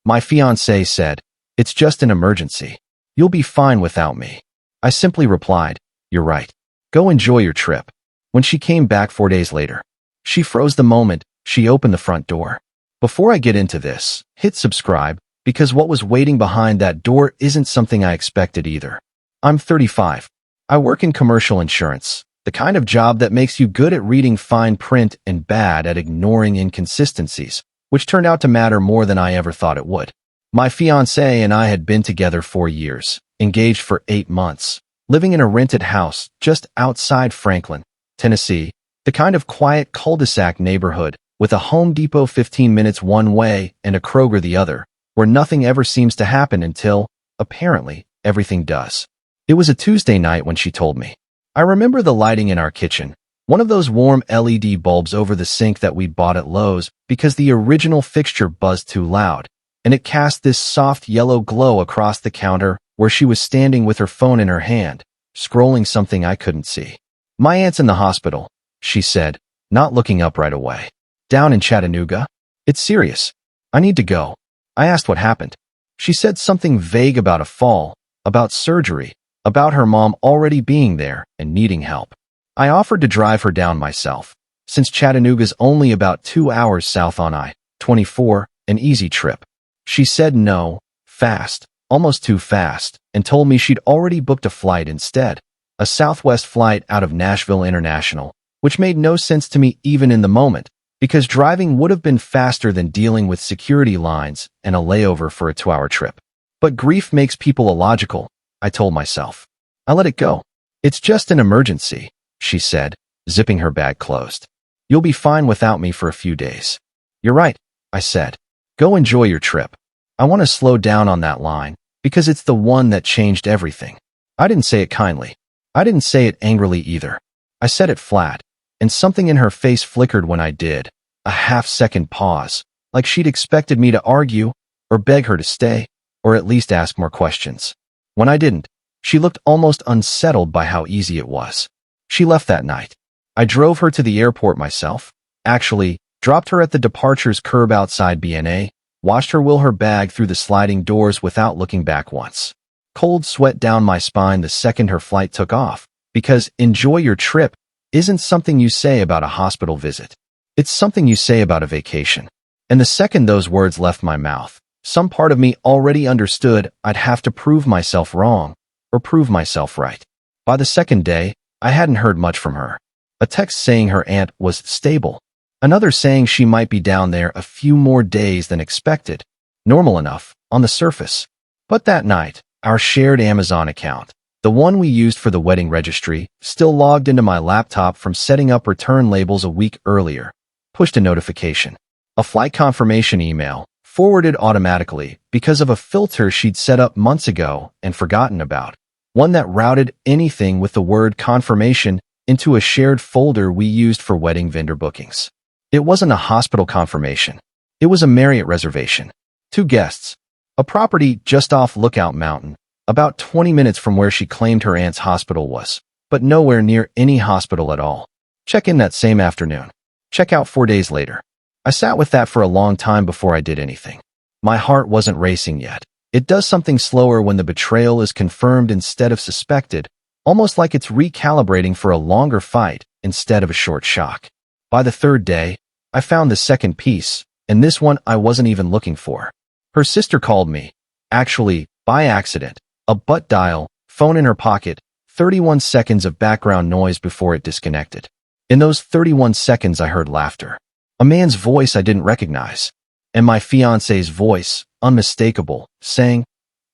My fiancé said, "It's just an emergency. You'll be fine without me." I simply replied, "You're right. Go enjoy your trip." When she came back 4 days later, she froze the moment she opened the front door. Before I get into this, hit subscribe, because what was waiting behind that door isn't something I expected either. I'm 35. I work in commercial insurance, the kind of job that makes you good at reading fine print and bad at ignoring inconsistencies, which turned out to matter more than I ever thought it would. My fiancé and I had been together 4 years, engaged for 8 months, living in a rented house just outside Franklin, Tennessee, the kind of quiet cul-de-sac neighborhood with a Home Depot 15 minutes one way and a Kroger the other, where nothing ever seems to happen until, apparently, everything does. It was a Tuesday night when she told me. I remember the lighting in our kitchen, one of those warm LED bulbs over the sink that we'd bought at Lowe's because the original fixture buzzed too loud, and it cast this soft yellow glow across the counter where she was standing with her phone in her hand, scrolling something I couldn't see. "My aunt's in the hospital," she said, not looking up right away. "Down in Chattanooga? It's serious. I need to go." I asked what happened. She said something vague about a fall, about surgery, about her mom already being there and needing help. I offered to drive her down myself, since Chattanooga's only about 2 hours south on I-24, an easy trip. She said no, fast, almost too fast, and told me she'd already booked a flight instead, a Southwest flight out of Nashville International, which made no sense to me even in the moment, because driving would have been faster than dealing with security lines and a layover for a 2-hour trip. But grief makes people illogical, I told myself. I let it go. "It's just an emergency," she said, zipping her bag closed. "You'll be fine without me for a few days." "You're right," I said. "Go enjoy your trip." I want to slow down on that line, because it's the one that changed everything. I didn't say it kindly. I didn't say it angrily either. I said it flat, and something in her face flickered when I did, a half-second pause, like she'd expected me to argue, or beg her to stay, or at least ask more questions. When I didn't, she looked almost unsettled by how easy it was. She left that night. I drove her to the airport myself, actually, dropped her at the departures curb outside B&A, watched her wheel her bag through the sliding doors without looking back once. Cold sweat down my spine the second her flight took off, because enjoy your trip isn't something you say about a hospital visit. It's something you say about a vacation. And the second those words left my mouth, some part of me already understood I'd have to prove myself wrong, or prove myself right. By the second day, I hadn't heard much from her. A text saying her aunt was stable. Another saying she might be down there a few more days than expected. Normal enough, on the surface. But that night, our shared Amazon account, the one we used for the wedding registry, still logged into my laptop from setting up return labels a week earlier, pushed a notification. A flight confirmation email, forwarded automatically because of a filter she'd set up months ago and forgotten about. One that routed anything with the word confirmation into a shared folder we used for wedding vendor bookings. It wasn't a hospital confirmation. It was a Marriott reservation. 2 guests. A property just off Lookout Mountain, about 20 minutes from where she claimed her aunt's hospital was, but nowhere near any hospital at all. Check in that same afternoon. Check out 4 days later. I sat with that for a long time before I did anything. My heart wasn't racing yet. It does something slower when the betrayal is confirmed instead of suspected, almost like it's recalibrating for a longer fight instead of a short shock. By the 3rd day, I found the second piece, and this one I wasn't even looking for. Her sister called me, actually, by accident, a butt dial, phone in her pocket, 31 seconds of background noise before it disconnected. In those 31 seconds I heard laughter. A man's voice I didn't recognize, and my fiancé's voice, unmistakable, saying,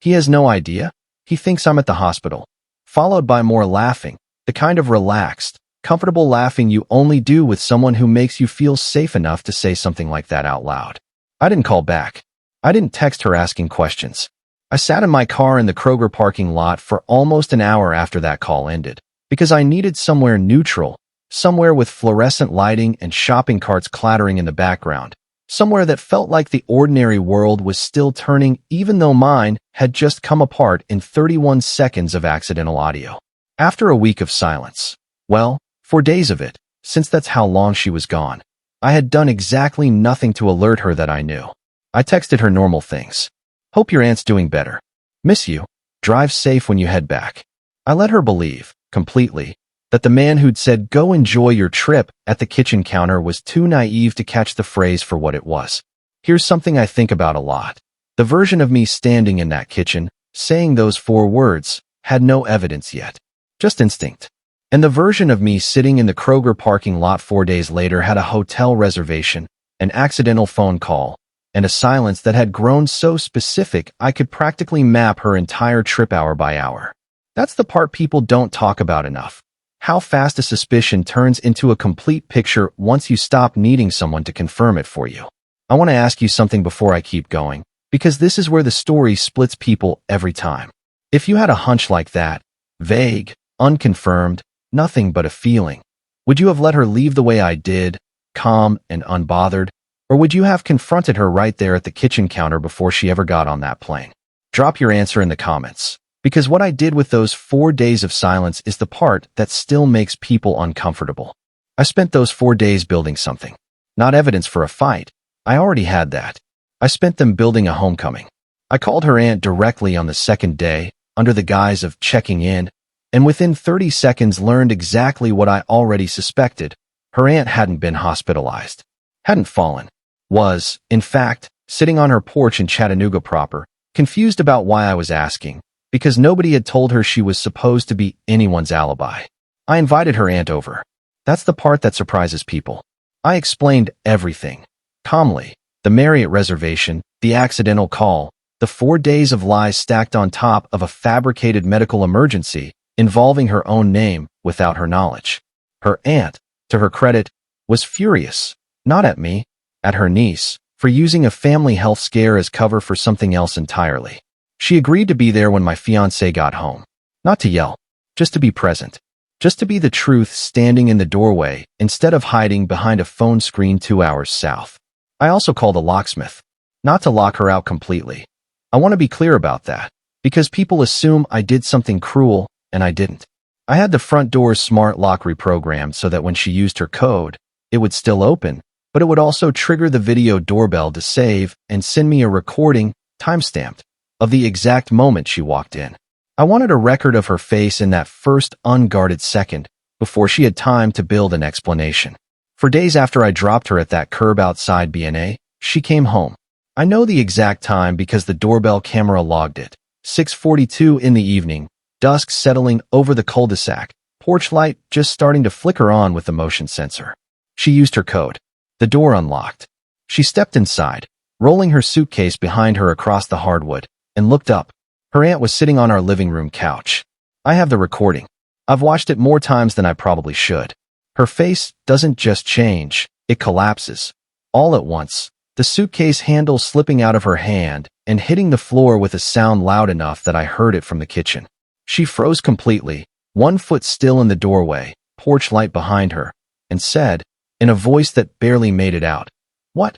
"He has no idea. He thinks I'm at the hospital." Followed by more laughing, the kind of relaxed, comfortable laughing you only do with someone who makes you feel safe enough to say something like that out loud. I didn't call back. I didn't text her asking questions. I sat in my car in the Kroger parking lot for almost an hour after that call ended, because I needed somewhere neutral, somewhere with fluorescent lighting and shopping carts clattering in the background, somewhere that felt like the ordinary world was still turning even though mine had just come apart in 31 seconds of accidental audio. After a week of silence, well, 4 days of it, since that's how long she was gone, I had done exactly nothing to alert her that I knew. I texted her normal things. Hope your aunt's doing better. Miss you. Drive safe when you head back. I let her believe, completely, that the man who'd said go enjoy your trip at the kitchen counter was too naive to catch the phrase for what it was. Here's something I think about a lot. The version of me standing in that kitchen, saying those 4 words, had no evidence yet. Just instinct. And the version of me sitting in the Kroger parking lot 4 days later had a hotel reservation, an accidental phone call, and a silence that had grown so specific I could practically map her entire trip hour by hour. That's the part people don't talk about enough. How fast a suspicion turns into a complete picture once you stop needing someone to confirm it for you. I want to ask you something before I keep going, because this is where the story splits people every time. If you had a hunch like that, vague, unconfirmed, nothing but a feeling, would you have let her leave the way I did, calm and unbothered, or would you have confronted her right there at the kitchen counter before she ever got on that plane? Drop your answer in the comments, because what I did with those 4 days of silence is the part that still makes people uncomfortable. I spent those 4 days building something. Not evidence for a fight. I already had that. I spent them building a homecoming. I called her aunt directly on the second day, under the guise of checking in, and within 30 seconds learned exactly what I already suspected. Her aunt hadn't been hospitalized. Hadn't fallen. Was, in fact, sitting on her porch in Chattanooga proper, confused about why I was asking, because nobody had told her she was supposed to be anyone's alibi. I invited her aunt over. That's the part that surprises people. I explained everything. Calmly. The Marriott reservation, the accidental call, the 4 days of lies stacked on top of a fabricated medical emergency involving her own name without her knowledge. Her aunt, to her credit, was furious, not at me, at her niece, for using a family health scare as cover for something else entirely. She agreed to be there when my fiancé got home. Not to yell, just to be present. Just to be the truth standing in the doorway instead of hiding behind a phone screen 2 hours south. I also called a locksmith. Not to lock her out completely. I want to be clear about that, because people assume I did something cruel, and I didn't. I had the front door's smart lock reprogrammed so that when she used her code, it would still open, but it would also trigger the video doorbell to save and send me a recording, timestamped, of the exact moment she walked in. I wanted a record of her face in that first unguarded second before she had time to build an explanation. For days after I dropped her at that curb outside B&A, she came home. I know the exact time because the doorbell camera logged it. 6:42 in the evening, dusk settling over the cul-de-sac, porch light just starting to flicker on with the motion sensor. She used her code. The door unlocked. She stepped inside, rolling her suitcase behind her across the hardwood, and looked up. Her aunt was sitting on our living room couch. I have the recording. I've watched it more times than I probably should. Her face doesn't just change, it collapses. All at once, the suitcase handle slipping out of her hand and hitting the floor with a sound loud enough that I heard it from the kitchen. She froze completely, 1 foot still in the doorway, porch light behind her, and said, in a voice that barely made it out, "What?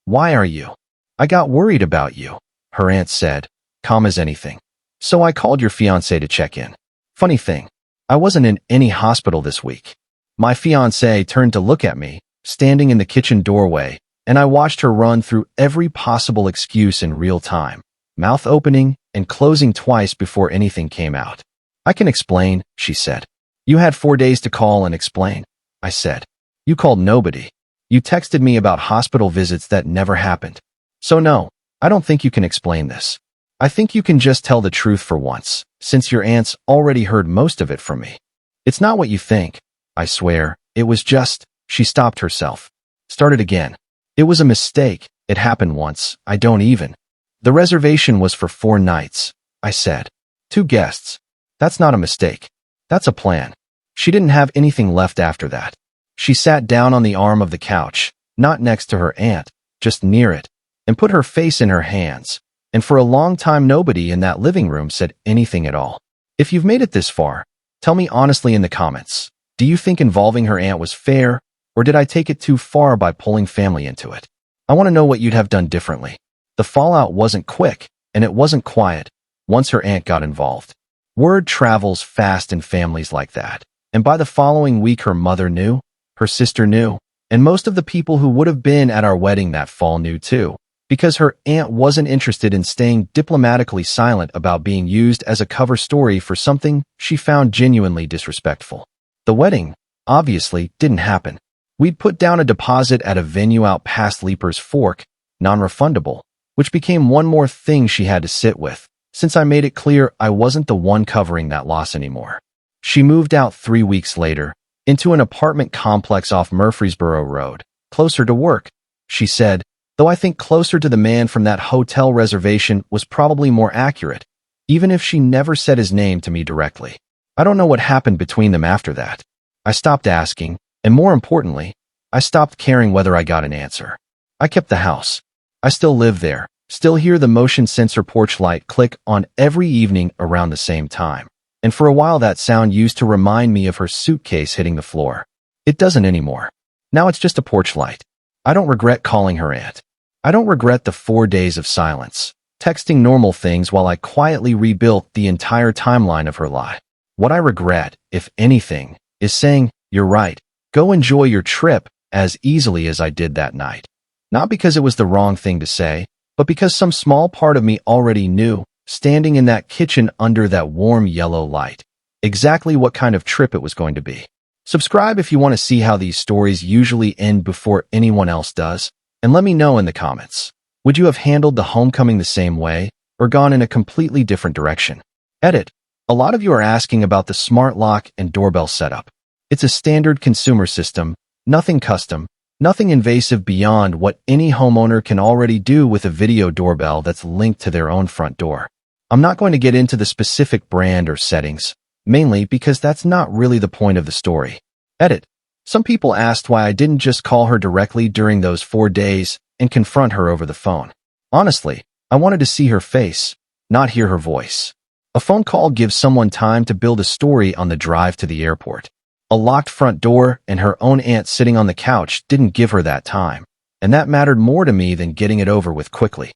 Why are you?" "I got worried about you," her aunt said, calm as anything. "So I called your fiancé to check in. Funny thing, I wasn't in any hospital this week." My fiancé turned to look at me, standing in the kitchen doorway, and I watched her run through every possible excuse in real time, mouth opening and closing twice before anything came out. "I can explain," she said. "You had 4 days to call and explain," I said. "You called nobody. You texted me about hospital visits that never happened. So no, I don't think you can explain this. I think you can just tell the truth for once, since your aunt's already heard most of it from me. It's not what you think. I swear, it was just," she stopped herself. Started again. "It was a mistake. It happened once. I don't even." "The reservation was for 4 nights, I said. 2 guests. That's not a mistake. That's a plan." She didn't have anything left after that. She sat down on the arm of the couch, not next to her aunt, just near it, and put her face in her hands. And for a long time nobody in that living room said anything at all. If you've made it this far, tell me honestly in the comments. Do you think involving her aunt was fair, or did I take it too far by pulling family into it? I want to know what you'd have done differently. The fallout wasn't quick, and it wasn't quiet once her aunt got involved. Word travels fast in families like that, and by the following week her mother knew, her sister knew, and most of the people who would have been at our wedding that fall knew too, because her aunt wasn't interested in staying diplomatically silent about being used as a cover story for something she found genuinely disrespectful. The wedding, obviously, didn't happen. We'd put down a deposit at a venue out past Leaper's Fork, non-refundable, which became one more thing she had to sit with, since I made it clear I wasn't the one covering that loss anymore. She moved out 3 weeks later, into an apartment complex off Murfreesboro Road, closer to work, she said, though I think closer to the man from that hotel reservation was probably more accurate, even if she never said his name to me directly. I don't know what happened between them after that. I stopped asking, and more importantly, I stopped caring whether I got an answer. I kept the house. I still live there, still hear the motion sensor porch light click on every evening around the same time. And for a while that sound used to remind me of her suitcase hitting the floor. It doesn't anymore. Now it's just a porch light. I don't regret calling her aunt. I don't regret the 4 days of silence, texting normal things while I quietly rebuilt the entire timeline of her lie. What I regret, if anything, is saying, "You're right, go enjoy your trip," as easily as I did that night. Not because it was the wrong thing to say, but because some small part of me already knew, standing in that kitchen under that warm yellow light, exactly what kind of trip it was going to be. Subscribe if you want to see how these stories usually end before anyone else does, and let me know in the comments. Would you have handled the homecoming the same way, or gone in a completely different direction? Edit. A lot of you are asking about the smart lock and doorbell setup. It's a standard consumer system, nothing custom, nothing invasive beyond what any homeowner can already do with a video doorbell that's linked to their own front door. I'm not going to get into the specific brand or settings, mainly because that's not really the point of the story. Edit. Some people asked why I didn't just call her directly during those 4 days and confront her over the phone. Honestly, I wanted to see her face, not hear her voice. A phone call gives someone time to build a story on the drive to the airport. A locked front door and her own aunt sitting on the couch didn't give her that time, and that mattered more to me than getting it over with quickly.